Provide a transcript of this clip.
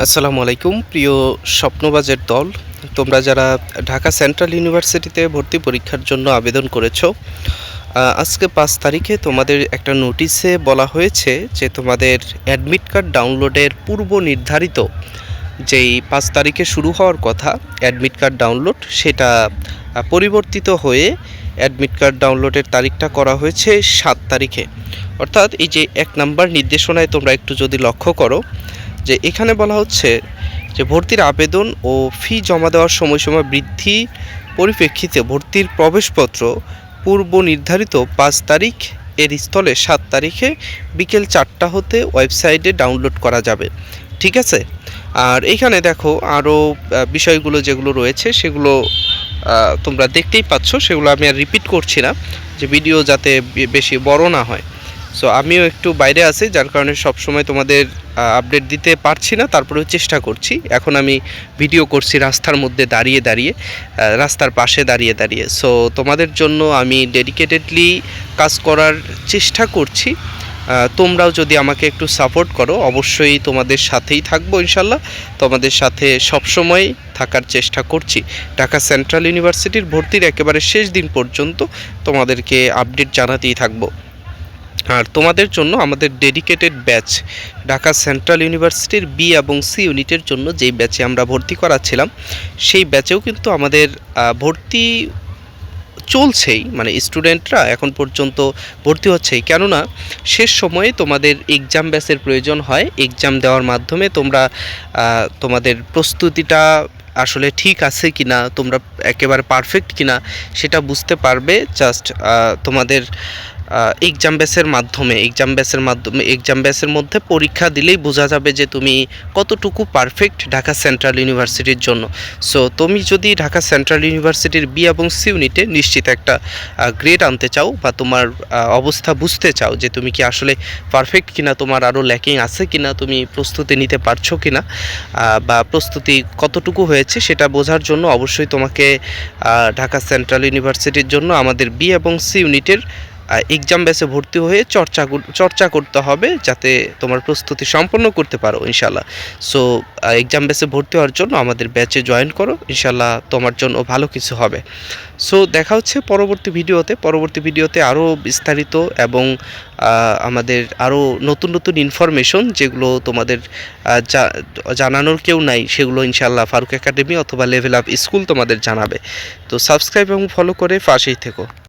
আসসালামু আলাইকুম প্রিয় স্বপ্নবাজের দল। তোমরা যারা ঢাকা সেন্ট্রাল ইউনিভার্সিটিতে ভর্তি পরীক্ষার জন্য আবেদন করেছো, আজকে 5 তারিখে তোমাদের একটা নোটিশে বলা হয়েছে যে তোমাদের অ্যাডমিট কার্ড ডাউনলোডের পূর্ব নির্ধারিত যেই 5 তারিখে শুরু হওয়ার কথা অ্যাডমিট কার্ড ডাউনলোড, সেটা পরিবর্তিত হয়ে অ্যাডমিট কার্ড ডাউনলোডের তারিখটা করা হয়েছে 7 তারিখে। অর্থাৎ এই যে 1 নাম্বার নির্দেশনায় তোমরা একটু যদি লক্ষ্য করো, যে এখানে বলা হচ্ছে যে ভর্তির আবেদন ও ফি জমা দেওয়ার সময়সীমা বৃদ্ধি পরিপ্রেক্ষিতে ভর্তির প্রবেশপত্র পূর্ব নির্ধারিত 5 তারিখ এর স্থলে 7 তারিখে বিকেল 4টা হতে ওয়েবসাইটে ডাউনলোড করা যাবে। ঠিক আছে, আর এইখানে দেখো আরও বিষয়গুলো যেগুলো রয়েছে সেগুলো তোমরা দেখতেই পাচ্ছ, সেগুলো আমি আর রিপিট করছি না, যে ভিডিও যাতে বেশি বড় না হয়। সো আমিও একটু বাইরে আছি, যার কারণে সবসময় তোমাদের আপডেট দিতে পারছি না, তারপরেও চেষ্টা করছি। এখন আমি ভিডিও করছি রাস্তার মধ্যে দাঁড়িয়ে দাঁড়িয়ে, রাস্তার পাশে দাঁড়িয়ে দাঁড়িয়ে। সো তোমাদের জন্য আমি ডেডিকেটেডলি কাজ করার চেষ্টা করছি। তোমরাও যদি আমাকে একটু সাপোর্ট করো, অবশ্যই তোমাদের সাথেই থাকবো ইনশাল্লাহ। তোমাদের সাথে সবসময় থাকার চেষ্টা করছি। ঢাকা সেন্ট্রাল ইউনিভার্সিটির ভর্তির একেবারে শেষ দিন পর্যন্ত তোমাদেরকে আপডেট জানাতেই থাকবো। আর তোমাদের জন্য আমাদের ডেডিকেটেড ব্যাচ ঢাকা সেন্ট্রাল ইউনিভার্সিটির বি এবং সি ইউনিটের জন্য যেই ব্যাচে আমরা ভর্তি করাচ্ছিলাম, সেই ব্যাচেও কিন্তু আমাদের ভর্তি চলছেই, মানে স্টুডেন্টরা এখন পর্যন্ত ভর্তি হচ্ছেই। কেননা শেষ সময়ে তোমাদের এক্সাম ব্যাচের প্রয়োজন হয়। এক্সাম দেওয়ার মাধ্যমে তোমরা তোমাদের প্রস্তুতিটা আসলে ঠিক আছে কিনা, তোমরা একেবারে পারফেক্ট কিনা সেটা বুঝতে পারবে জাস্ট তোমাদের এক্সাম ব্যাচের মাধ্যমে। এক্সাম ব্যাচের মধ্যে পরীক্ষা দিলেই বোঝা যাবে যে তুমি কতটুকু পারফেক্ট ঢাকা সেন্ট্রাল ইউনিভার্সিটির জন্য। সো তুমি যদি ঢাকা সেন্ট্রাল ইউনিভার্সিটির বি এবং সি ইউনিটে নিশ্চিত একটা গ্রেড আনতে চাও, বা তোমার অবস্থা বুঝতে চাও যে তুমি কি আসলে পারফেক্ট কিনা, তোমার আরও ল্যাকিং আছে কিনা, তুমি প্রস্তুতি নিতে পারছো কিনা, বা প্রস্তুতি কতটুকু হয়েছে সেটা বোঝার জন্য অবশ্যই তোমাকে ঢাকা সেন্ট্রাল ইউনিভার্সিটির জন্য আমাদের বি এবং সি ইউনিটের এক্সাম ব্যাচে ভর্তি হয়ে চর্চা করতে হবে, যাতে তোমার প্রস্তুতি সম্পন্ন করতে পারো ইনশাল্লাহ। সো এক্সাম ব্যাচে ভর্তি হওয়ার জন্য আমাদের ব্যাচে জয়েন করো, ইনশাল্লাহ তোমার জন্য ভালো কিছু হবে। সো দেখা হচ্ছে পরবর্তী ভিডিওতে আরও বিস্তারিত এবং আমাদের আরও নতুন নতুন ইনফরমেশন যেগুলো তোমাদের জানানোর কেউ নাই, সেগুলো ইনশাল্লাহ ফারুক একাডেমি অথবা লেভেল আপ স্কুল তোমাদের জানাবে। তো সাবস্ক্রাইব এবং ফলো করে পাশেই থেকো।